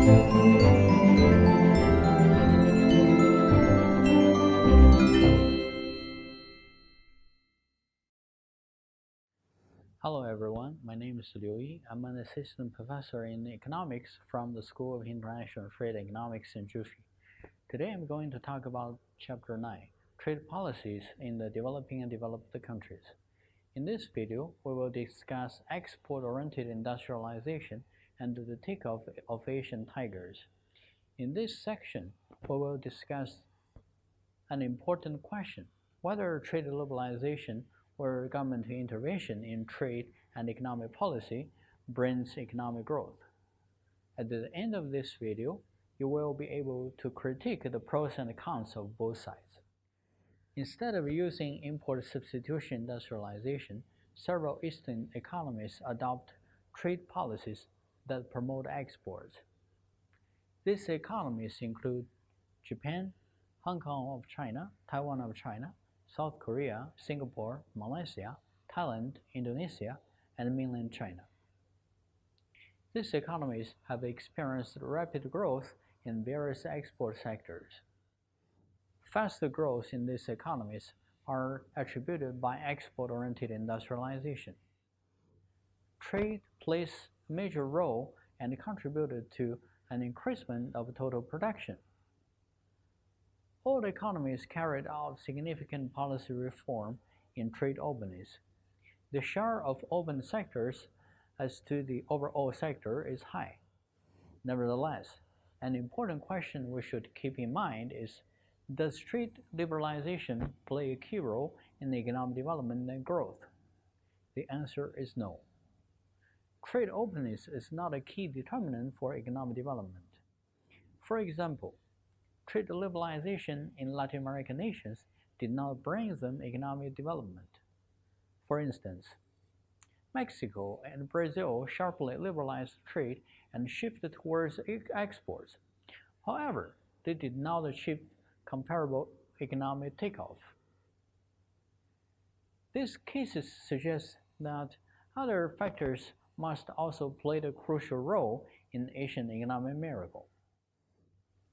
Hello everyone, my name is Liu Yi. I'm an assistant professor in economics from the School of International Trade Economics in Jushi. Today I'm going to talk about Chapter 9, Trade Policies in the Developing and Developed Countries. In this video, we will discuss export-oriented industrialization and the takeoff of Asian tigers. In this section, we will discuss an important question: whether trade liberalization or government intervention in trade and economic policy brings economic growth. At the end of this video, you will be able to critique the pros and cons of both sides. Instead of using import substitution industrialization, several Eastern economies adopt trade policies that promote exports. These economies include Japan, Hong Kong of China, Taiwan of China, South Korea, Singapore, Malaysia, Thailand, Indonesia, and mainland China. These economies have experienced rapid growth in various export sectors. Faster growth in these economies are attributed by export-oriented industrialization. Trade plays a major role and contributed to an increasement of total production. All economies carried out significant policy reform in trade openness. The share of open sectors as to the overall sector is high. Nevertheless, an important question we should keep in mind is, does trade liberalization play a key role in economic development and growth? The answer is no. Trade openness is not a key determinant for economic development. For example, trade liberalization in Latin American nations did not bring them economic development. For instance, Mexico and Brazil sharply liberalized trade and shifted towards exports. However, they did not achieve comparable economic takeoff. These cases suggest that other factors must also play a crucial role in Asian economic miracle.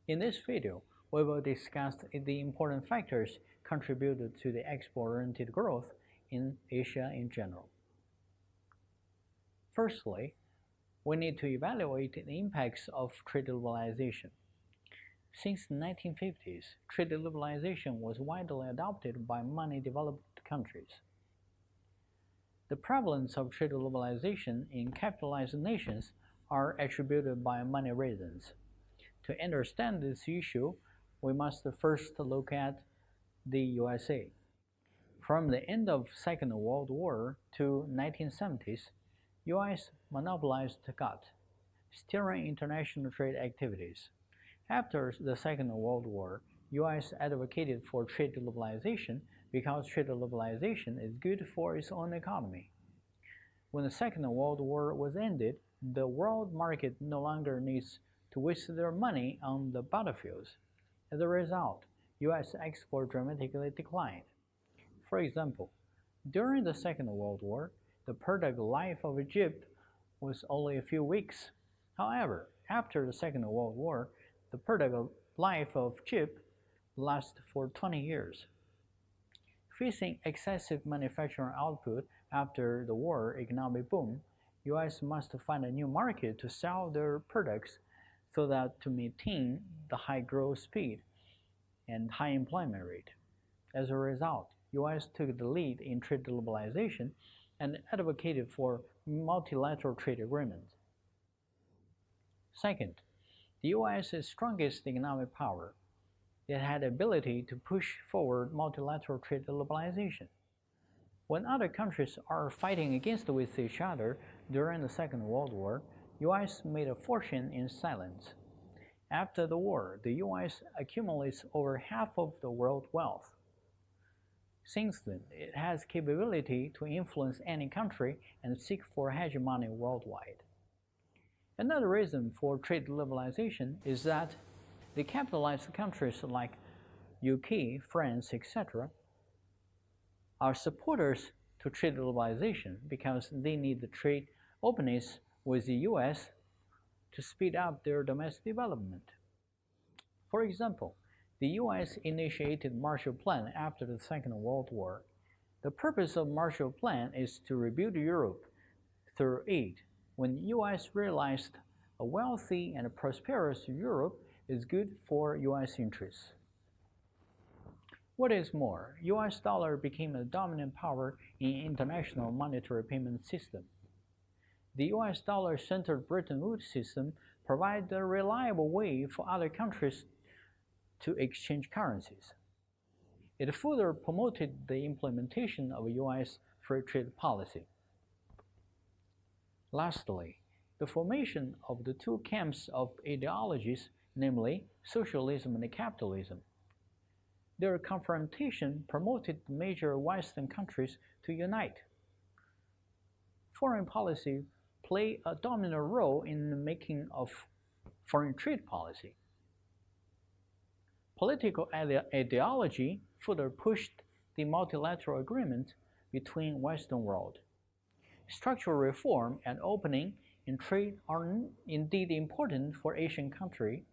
In this video, we will discuss the important factors contributed to the export-oriented growth in Asia in general. Firstly, we need to evaluate the impacts of trade liberalization. Since the 1950s, trade liberalization was widely adopted by many developed countries. The prevalence of trade liberalization in capitalized nations are attributed by many reasons. To understand this issue, we must first look at the USA. From the end of Second World War to 1970s, US monopolized GATT, steering international trade activities. After the Second World War, US advocated for trade liberalization because trade liberalization is good for its own economy. When the Second World War was ended, the world market no longer needs to waste their money on the battlefields. As a result, US export dramatically declined. For example, during the Second World War, the product life of a Jeep was only a few weeks. However, after the Second World War, the product life of Jeep lasted for 20 years. Facing excessive manufacturing output after the war economic boom, US must find a new market to sell their products so that to maintain the high growth speed and high employment rate. As a result, US took the lead in trade liberalization and advocated for multilateral trade agreements. Second, the US's strongest economic power. It had the ability to push forward multilateral trade liberalization. When other countries are fighting against with each other during the Second World War, US made a fortune in silence. After the war, the US accumulates over half of the world wealth. Since then, it has capability to influence any country and seek for hegemony worldwide. Another reason for trade liberalization is that the capitalized countries like UK, France, etc. are supporters to trade liberalization because they need the trade openness with the US to speed up their domestic development. For example, the US initiated Marshall Plan after the Second World War. The purpose of Marshall Plan is to rebuild Europe through aid. When the US realized a wealthy and prosperous Europe is good for US interests. What is more, US dollar became a dominant power in international monetary payment system. The US dollar-centered Bretton Woods system provided a reliable way for other countries to exchange currencies. It further promoted the implementation of US free trade policy. Lastly, the formation of the two camps of ideologies, namely socialism and capitalism. Their confrontation promoted the major Western countries to unite. Foreign policy played a dominant role in the making of foreign trade policy. Political ideology further pushed the multilateral agreement between Western world. Structural reform and opening in trade are indeed important for Asian countries.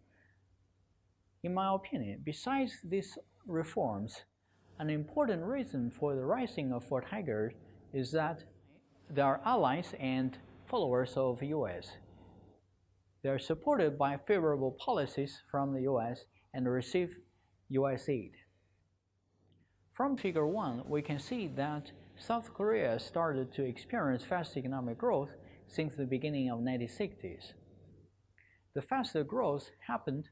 In my opinion, besides these reforms, an important reason for the rising of four tigers is that they are allies and followers of the US. They are supported by favorable policies from the US and receive US aid. From Figure 1, we can see that South Korea started to experience fast economic growth since the beginning of the 1960s. The faster growth happened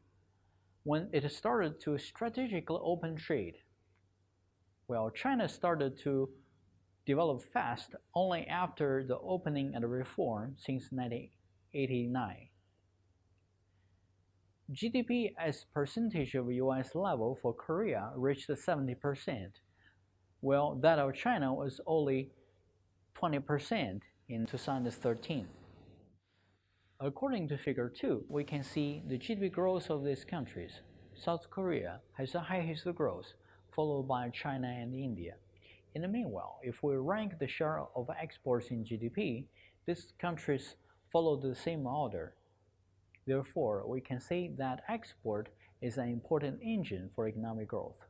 when it started to strategically open trade, while China started to develop fast only after the opening and reform since 1989. GDP as percentage of US level for Korea reached 70%, while that of China was only 20% in 2013. According to Figure 2, we can see the GDP growth of these countries. South Korea has the highest growth, followed by China and India. In the meanwhile, if we rank the share of exports in GDP, these countries follow the same order. Therefore, we can say that export is an important engine for economic growth.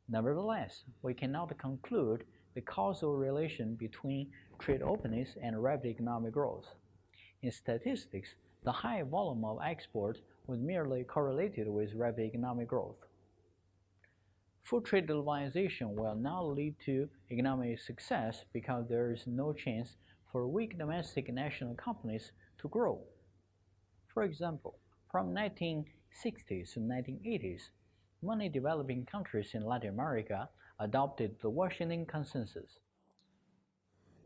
Nevertheless, we cannot conclude the causal relation between trade openness and rapid economic growth. In statistics, the high volume of export was merely correlated with rapid economic growth. Full trade liberalization will not lead to economic success because there is no chance for weak domestic national companies to grow. For example, from 1960s to 1980s, many developing countries in Latin America adopted the Washington Consensus.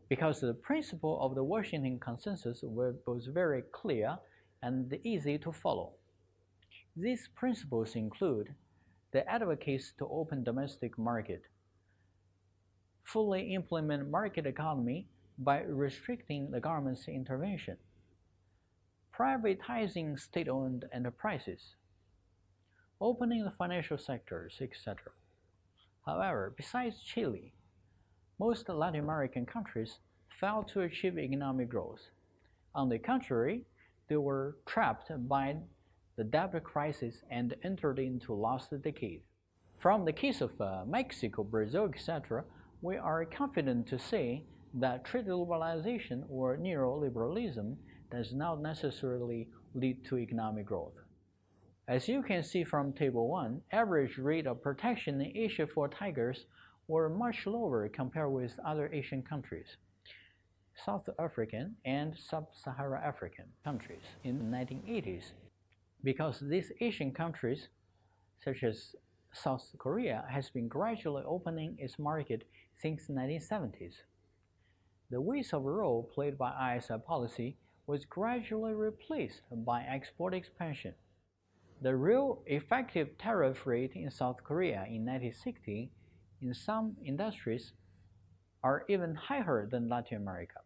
Because the principle of the Washington Consensus was very clear and easy to follow. These principles include the advocates to open domestic market, fully implement market economy by restricting the government's intervention, privatizing state-owned enterprises, opening the financial sectors, etc. However, besides Chile, most Latin American countries failed to achieve economic growth. On the contrary, they were trapped by the debt crisis and entered into last decade. From the case of Mexico, Brazil, etc., we are confident to say that trade liberalization or neoliberalism does not necessarily lead to economic growth. As you can see from Table 1, average rate of protection in Asia for tigers were much lower compared with other Asian countries, South African and Sub-Saharan African countries in the 1980s, because these Asian countries, such as South Korea, has been gradually opening its market since the 1970s. The ways-of role played by ISI policy was gradually replaced by export expansion. The real effective tariff rate in South Korea in 1960 in some industries are even higher than Latin America.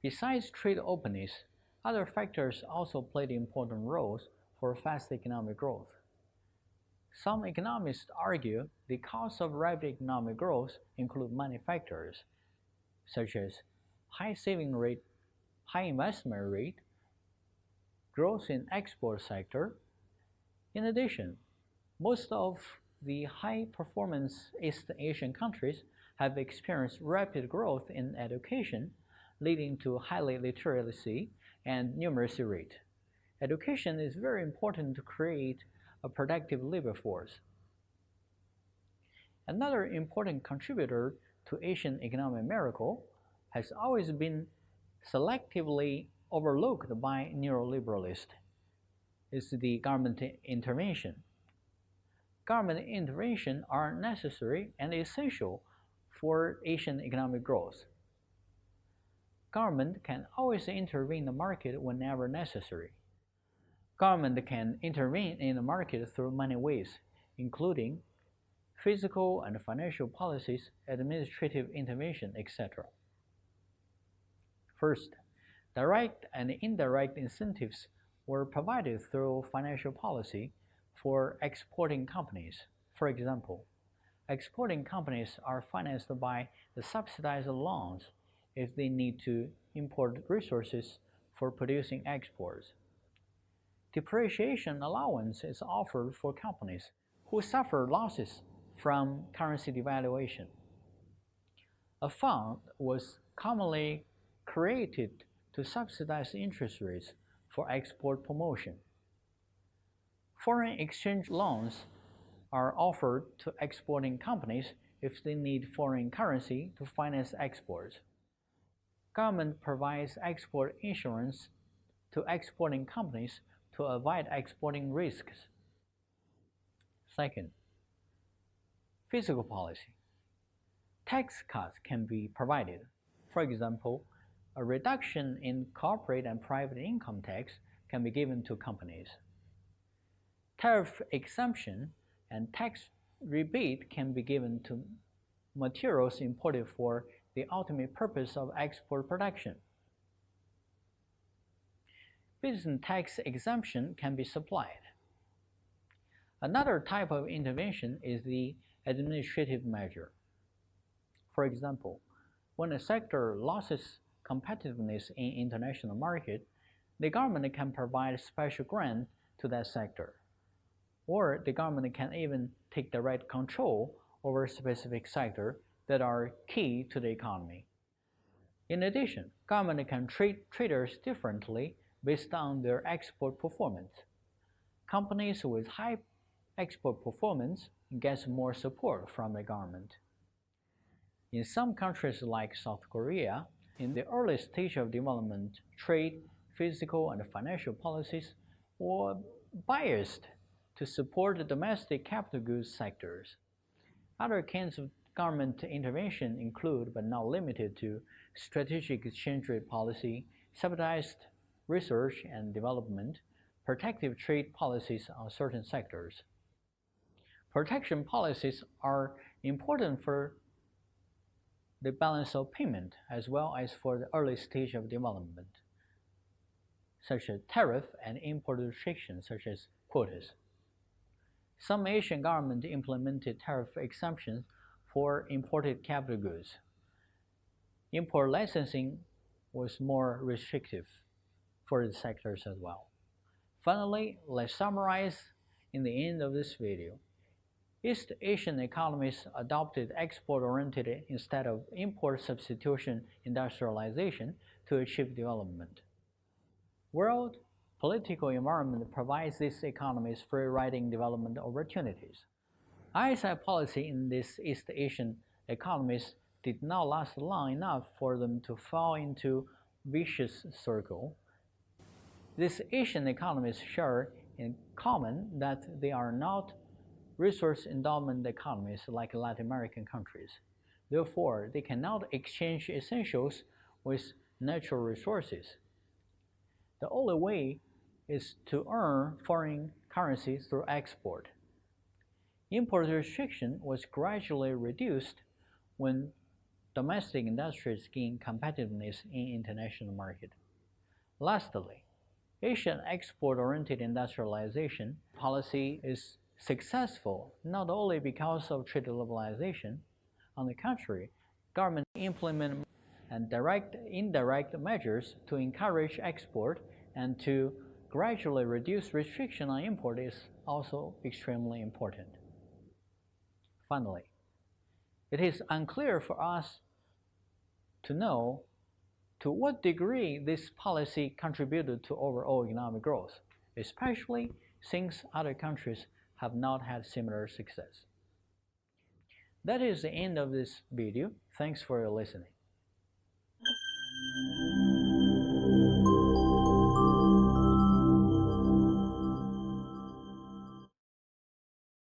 Besides trade openness, other factors also played important roles for fast economic growth. Some economists argue the cause of rapid economic growth include many factors, such as high saving rate high investment rate, growth in export sector. In addition, most of the high-performance East Asian countries have experienced rapid growth in education, leading to high literacy and numeracy rate. Education is very important to create a productive labor force. Another important contributor to Asian economic miracle has always been selectively overlooked by neoliberalists is the government intervention. Government intervention are necessary and essential for Asian economic growth. Government can always intervene in the market whenever necessary. Government can intervene in the market through many ways, including physical and financial policies, administrative intervention, etc. First, direct and indirect incentives were provided through financial policy for exporting companies. For example, exporting companies are financed by the subsidized loans if they need to import resources for producing exports. Depreciation allowance is offered for companies who suffer losses from currency devaluation. A fund was commonly created to subsidize interest rates for export promotion. Foreign exchange loans are offered to exporting companies if they need foreign currency to finance exports. Government provides export insurance to exporting companies to avoid exporting risks. Second, fiscal policy. Tax cuts can be provided. For example, a reduction in corporate and private income tax can be given to companies. Tariff exemption and tax rebate can be given to materials imported for the ultimate purpose of export production. Business tax exemption can be supplied. Another type of intervention is the administrative measure. For example, when a sector loses competitiveness in international market, the government can provide special grant to that sector. Or the government can even take direct control over specific sectors that are key to the economy. In addition, government can treat traders differently based on their export performance. Companies with high export performance get more support from the government. In some countries like South Korea, in the early stage of development, trade, physical, and financial policies were biased to support the domestic capital goods sectors. Other kinds of government intervention include, but not limited to, strategic exchange rate policy, subsidized research and development, protective trade policies on certain sectors. Protection policies are important for the balance of payment as well as for the early stage of development, such as tariff and import restrictions such as quotas. Some Asian governments implemented tariff exemptions for imported capital goods. Import licensing was more restrictive for the sectors as well. Finally, let's summarize in the end of this video. East Asian economies adopted export-oriented instead of import substitution industrialization to achieve development. World political environment provides these economies free-riding development opportunities. ISI policy in these East Asian economies did not last long enough for them to fall into vicious circle. These Asian economies share in common that they are not resource endowment economies like Latin American countries. Therefore, they cannot exchange essentials with natural resources. The only way is to earn foreign currency through export. Import restriction was gradually reduced when domestic industries gained competitiveness in international market. Lastly, Asian export-oriented industrialization policy is successful not only because of trade liberalization. On the contrary, government implement and indirect measures to encourage export and to gradually reduce restriction on import is also extremely important. Finally, it is unclear for us to know to what degree this policy contributed to overall economic growth, especially since other countries have not had similar success. That is the end of this video. Thanks for your listening.